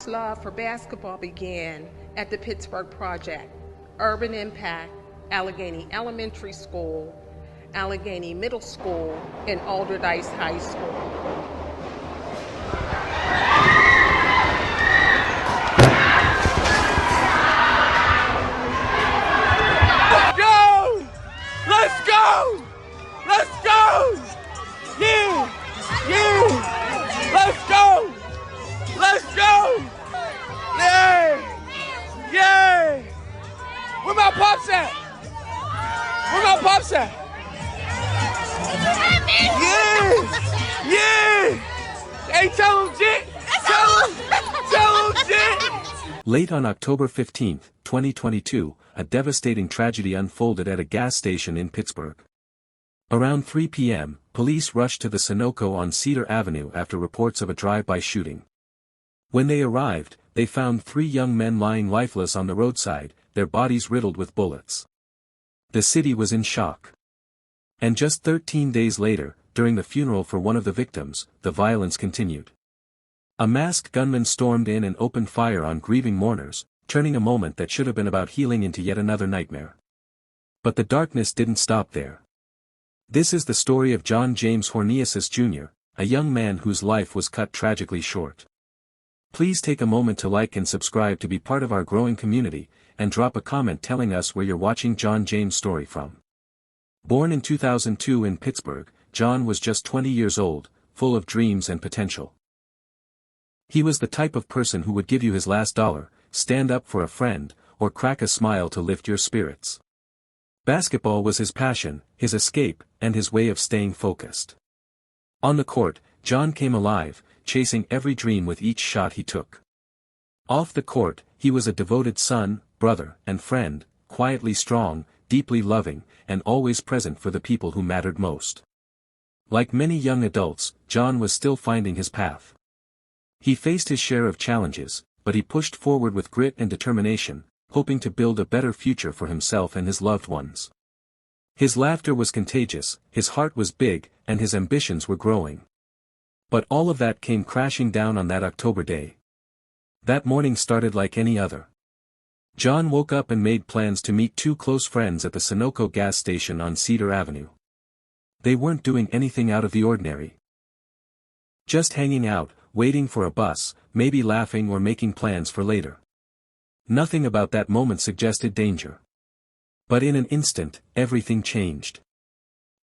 Love for basketball began at the Pittsburgh Project, Urban Impact, Allegheny Elementary School, Allegheny Middle School, and Alderdice High School. Let's go! Let's go! Yeah! Yeah! Let's go! Let's go! Yeah! Yeah! Where my pops at? Where my pops at? Yeah! Yeah! Hey, tell him, Jit! Tell him, Jit! Late on October 15, 2022, a devastating tragedy unfolded at a gas station in Pittsburgh. Around 3 p.m., police rushed to the Sunoco on Cedar Avenue after reports of a drive-by shooting. When they arrived, they found 3 young men lying lifeless on the roadside, their bodies riddled with bullets. The city was in shock. And just 13 days later, during the funeral for one of the victims, the violence continued. A masked gunman stormed in and opened fire on grieving mourners, turning a moment that should have been about healing into yet another nightmare. But the darkness didn't stop there. This is the story of John James Horneasus Jr., a young man whose life was cut tragically short. Please take a moment to like and subscribe to be part of our growing community, and drop a comment telling us where you're watching John James' story from. Born in 2002 in Pittsburgh, John was just 20 years old, full of dreams and potential. He was the type of person who would give you his last dollar, stand up for a friend, or crack a smile to lift your spirits. Basketball was his passion, his escape, and his way of staying focused. On the court, John came alive, chasing every dream with each shot he took. Off the court, he was a devoted son, brother, and friend, quietly strong, deeply loving, and always present for the people who mattered most. Like many young adults, John was still finding his path. He faced his share of challenges, but he pushed forward with grit and determination, hoping to build a better future for himself and his loved ones. His laughter was contagious, his heart was big, and his ambitions were growing. But all of that came crashing down on that October day. That morning started like any other. John woke up and made plans to meet 2 close friends at the Sunoco gas station on Cedar Avenue. They weren't doing anything out of the ordinary. Just hanging out, waiting for a bus, maybe laughing or making plans for later. Nothing about that moment suggested danger. But in an instant, everything changed.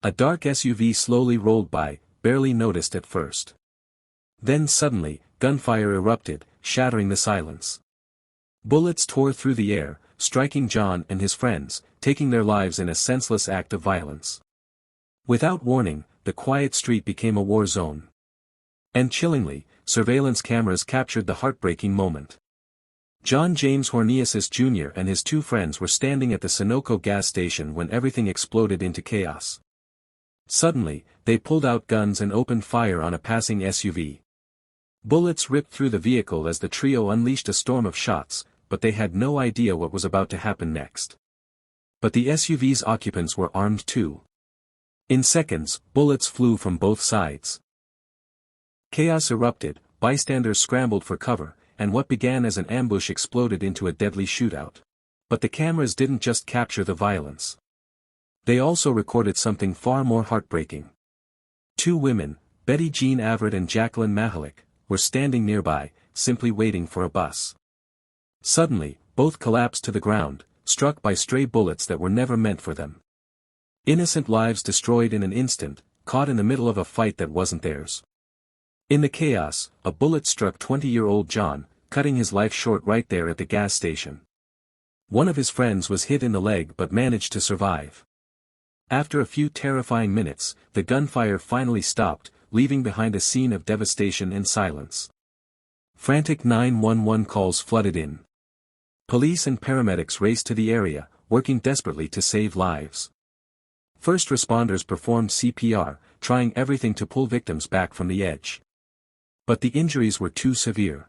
A dark SUV slowly rolled by, barely noticed at first. Then suddenly, gunfire erupted, shattering the silence. Bullets tore through the air, striking John and his friends, taking their lives in a senseless act of violence. Without warning, the quiet street became a war zone. And chillingly, surveillance cameras captured the heartbreaking moment. John James Horneasus Jr. and his 2 friends were standing at the Sunoco gas station when everything exploded into chaos. Suddenly, they pulled out guns and opened fire on a passing SUV. Bullets ripped through the vehicle as the trio unleashed a storm of shots, but they had no idea what was about to happen next. But the SUV's occupants were armed too. In seconds, bullets flew from both sides. Chaos erupted, bystanders scrambled for cover, and what began as an ambush exploded into a deadly shootout. But the cameras didn't just capture the violence. They also recorded something far more heartbreaking. 2 women, Betty Jean Averitt and Jacqueline Mahalik, were standing nearby, simply waiting for a bus. Suddenly, both collapsed to the ground, struck by stray bullets that were never meant for them. Innocent lives destroyed in an instant, caught in the middle of a fight that wasn't theirs. In the chaos, a bullet struck 20-year-old John, cutting his life short right there at the gas station. One of his friends was hit in the leg but managed to survive. After a few terrifying minutes, the gunfire finally stopped, leaving behind a scene of devastation and silence. Frantic 911 calls flooded in. Police and paramedics raced to the area, working desperately to save lives. First responders performed CPR, trying everything to pull victims back from the edge. But the injuries were too severe.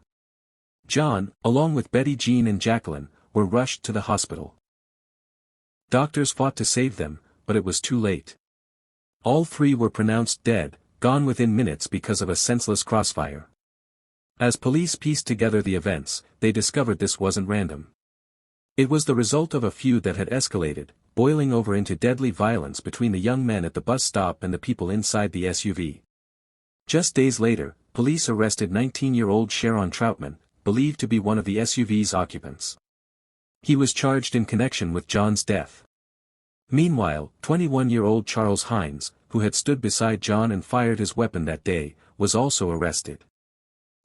John, along with Betty Jean and Jacqueline, were rushed to the hospital. Doctors fought to save them, but it was too late. All 3 were pronounced dead, gone within minutes because of a senseless crossfire. As police pieced together the events, they discovered this wasn't random. It was the result of a feud that had escalated, boiling over into deadly violence between the young men at the bus stop and the people inside the SUV. Just days later, police arrested 19-year-old Shawn Troutman, believed to be one of the SUV's occupants. He was charged in connection with John's death. Meanwhile, 21-year-old Charles Hines, who had stood beside John and fired his weapon that day, was also arrested.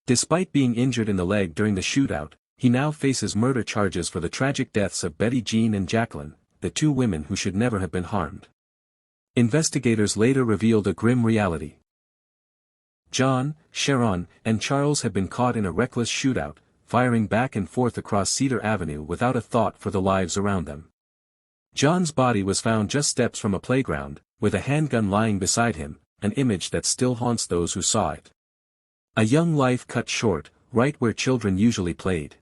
Despite being injured in the leg during the shootout, he now faces murder charges for the tragic deaths of Betty Jean and Jacqueline, the two women who should never have been harmed. Investigators later revealed a grim reality. John, Sharon, and Charles had been caught in a reckless shootout, firing back and forth across Cedar Avenue without a thought for the lives around them. John's body was found just steps from a playground, with a handgun lying beside him, an image that still haunts those who saw it. A young life cut short, right where children usually played.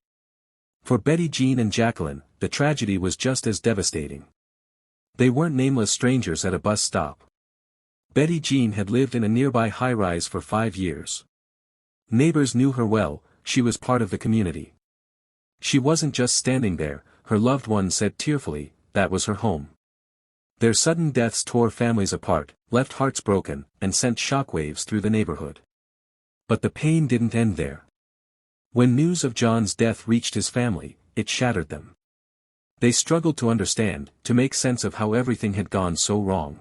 For Betty Jean and Jacqueline, the tragedy was just as devastating. They weren't nameless strangers at a bus stop. Betty Jean had lived in a nearby high-rise for 5 years. Neighbors knew her well, she was part of the community. She wasn't just standing there, her loved one said tearfully, that was her home. Their sudden deaths tore families apart, left hearts broken, and sent shockwaves through the neighborhood. But the pain didn't end there. When news of John's death reached his family, it shattered them. They struggled to understand, to make sense of how everything had gone so wrong.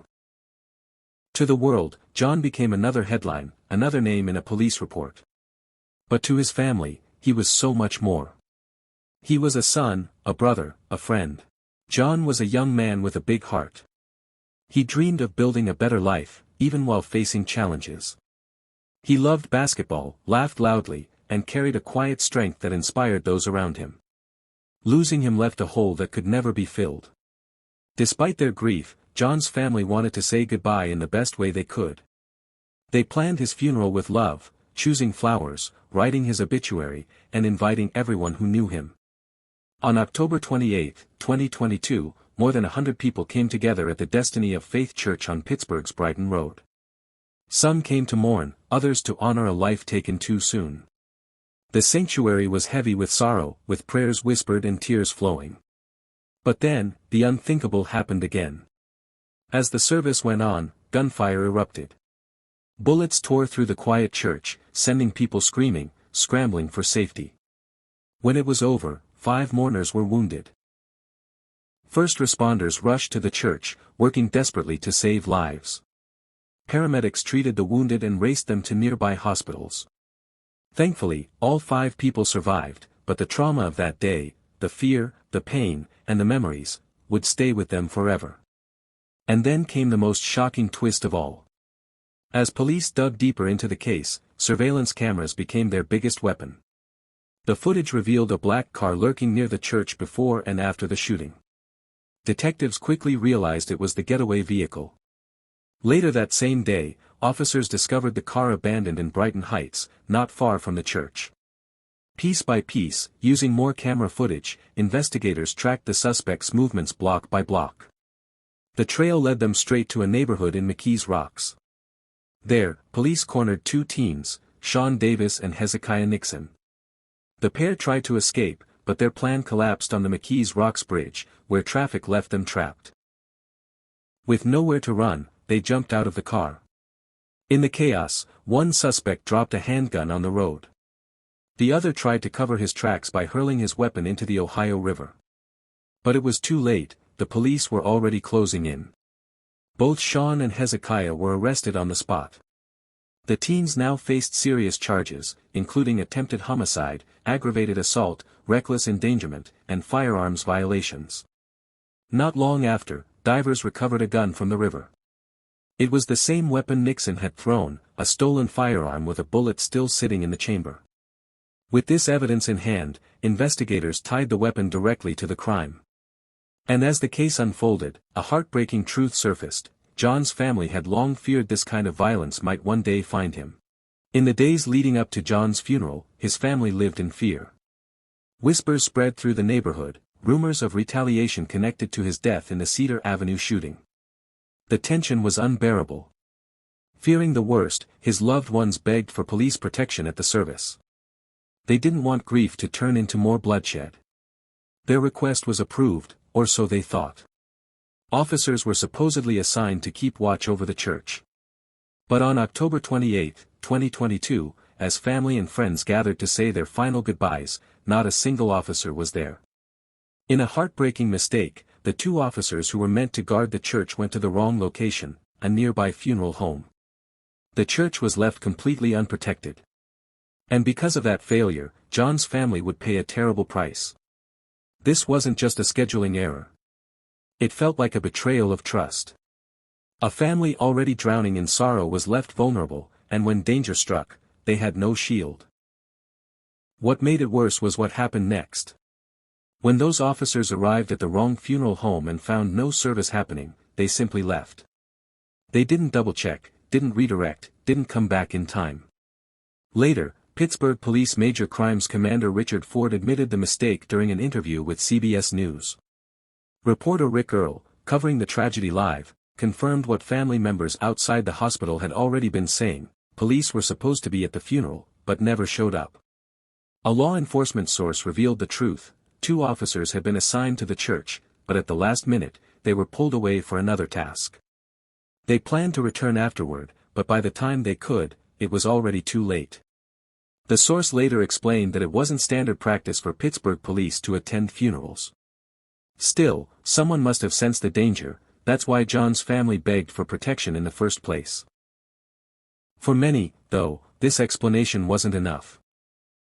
To the world, John became another headline, another name in a police report. But to his family, he was so much more. He was a son, a brother, a friend. John was a young man with a big heart. He dreamed of building a better life, even while facing challenges. He loved basketball, laughed loudly, and carried a quiet strength that inspired those around him. Losing him left a hole that could never be filled. Despite their grief, John's family wanted to say goodbye in the best way they could. They planned his funeral with love, choosing flowers, writing his obituary, and inviting everyone who knew him. On October 28, 2022, more than 100 people came together at the Destiny of Faith Church on Pittsburgh's Brighton Road. Some came to mourn, others to honor a life taken too soon. The sanctuary was heavy with sorrow, with prayers whispered and tears flowing. But then, the unthinkable happened again. As the service went on, gunfire erupted. Bullets tore through the quiet church, sending people screaming, scrambling for safety. When it was over, 5 mourners were wounded. First responders rushed to the church, working desperately to save lives. Paramedics treated the wounded and raced them to nearby hospitals. Thankfully, all 5 people survived, but the trauma of that day, the fear, the pain, and the memories, would stay with them forever. And then came the most shocking twist of all. As police dug deeper into the case, surveillance cameras became their biggest weapon. The footage revealed a black car lurking near the church before and after the shooting. Detectives quickly realized it was the getaway vehicle. Later that same day, officers discovered the car abandoned in Brighton Heights, not far from the church. Piece by piece, using more camera footage, investigators tracked the suspect's movements block by block. The trail led them straight to a neighborhood in McKees Rocks. There, police cornered 2 teens, Shawn Davis and Hezekiah Nixon. The pair tried to escape, but their plan collapsed on the McKees Rocks Bridge, where traffic left them trapped. With nowhere to run, they jumped out of the car. In the chaos, one suspect dropped a handgun on the road. The other tried to cover his tracks by hurling his weapon into the Ohio River. But it was too late, the police were already closing in. Both Shawn and Hezekiah were arrested on the spot. The teens now faced serious charges, including attempted homicide, aggravated assault, reckless endangerment, and firearms violations. Not long after, divers recovered a gun from the river. It was the same weapon Nixon had thrown, a stolen firearm with a bullet still sitting in the chamber. With this evidence in hand, investigators tied the weapon directly to the crime. And as the case unfolded, a heartbreaking truth surfaced: John's family had long feared this kind of violence might one day find him. In the days leading up to John's funeral, his family lived in fear. Whispers spread through the neighborhood, rumors of retaliation connected to his death in the Cedar Avenue shooting. The tension was unbearable. Fearing the worst, his loved ones begged for police protection at the service. They didn't want grief to turn into more bloodshed. Their request was approved, or so they thought. Officers were supposedly assigned to keep watch over the church. But on October 28, 2022, as family and friends gathered to say their final goodbyes, not a single officer was there. In a heartbreaking mistake, the 2 officers who were meant to guard the church went to the wrong location, a nearby funeral home. The church was left completely unprotected. And because of that failure, John's family would pay a terrible price. This wasn't just a scheduling error. It felt like a betrayal of trust. A family already drowning in sorrow was left vulnerable, and when danger struck, they had no shield. What made it worse was what happened next. When those officers arrived at the wrong funeral home and found no service happening, they simply left. They didn't double-check, didn't redirect, didn't come back in time. Later, Pittsburgh Police Major Crimes Commander Richard Ford admitted the mistake during an interview with CBS News. Reporter Rick Earl, covering the tragedy live, confirmed what family members outside the hospital had already been saying: police were supposed to be at the funeral, but never showed up. A law enforcement source revealed the truth: 2 officers had been assigned to the church, but at the last minute, they were pulled away for another task. They planned to return afterward, but by the time they could, it was already too late. The source later explained that it wasn't standard practice for Pittsburgh police to attend funerals. Still, someone must have sensed the danger. That's why John's family begged for protection in the first place. For many, though, this explanation wasn't enough.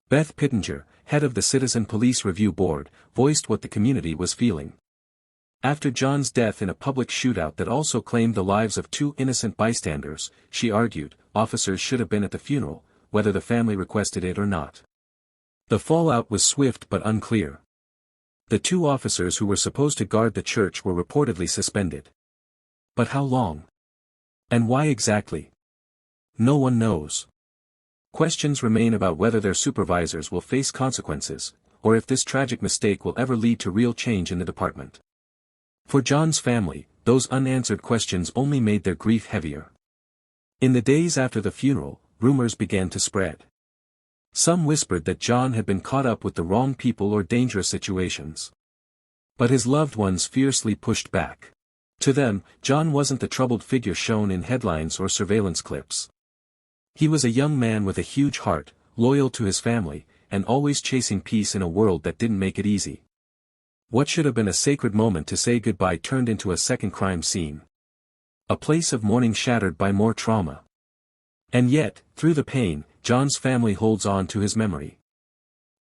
Beth Pittenger, head of the Citizen Police Review Board, voiced what the community was feeling. After John's death in a public shootout that also claimed the lives of 2 innocent bystanders, she argued, officers should have been at the funeral, whether the family requested it or not. The fallout was swift but unclear. The 2 officers who were supposed to guard the church were reportedly suspended. But how long? And why exactly? No one knows. Questions remain about whether their supervisors will face consequences, or if this tragic mistake will ever lead to real change in the department. For John's family, those unanswered questions only made their grief heavier. In the days after the funeral, rumors began to spread. Some whispered that John had been caught up with the wrong people or dangerous situations. But his loved ones fiercely pushed back. To them, John wasn't the troubled figure shown in headlines or surveillance clips. He was a young man with a huge heart, loyal to his family, and always chasing peace in a world that didn't make it easy. What should have been a sacred moment to say goodbye turned into a second crime scene. A place of mourning shattered by more trauma. And yet, through the pain, John's family holds on to his memory.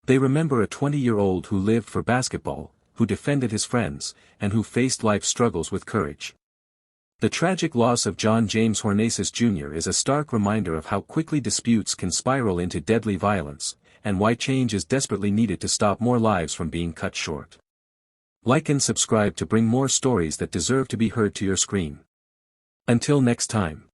They remember a 20-year-old who lived for basketball, who defended his friends, and who faced life's struggles with courage. The tragic loss of John James Horneasus Jr. is a stark reminder of how quickly disputes can spiral into deadly violence, and why change is desperately needed to stop more lives from being cut short. Like and subscribe to bring more stories that deserve to be heard to your screen. Until next time.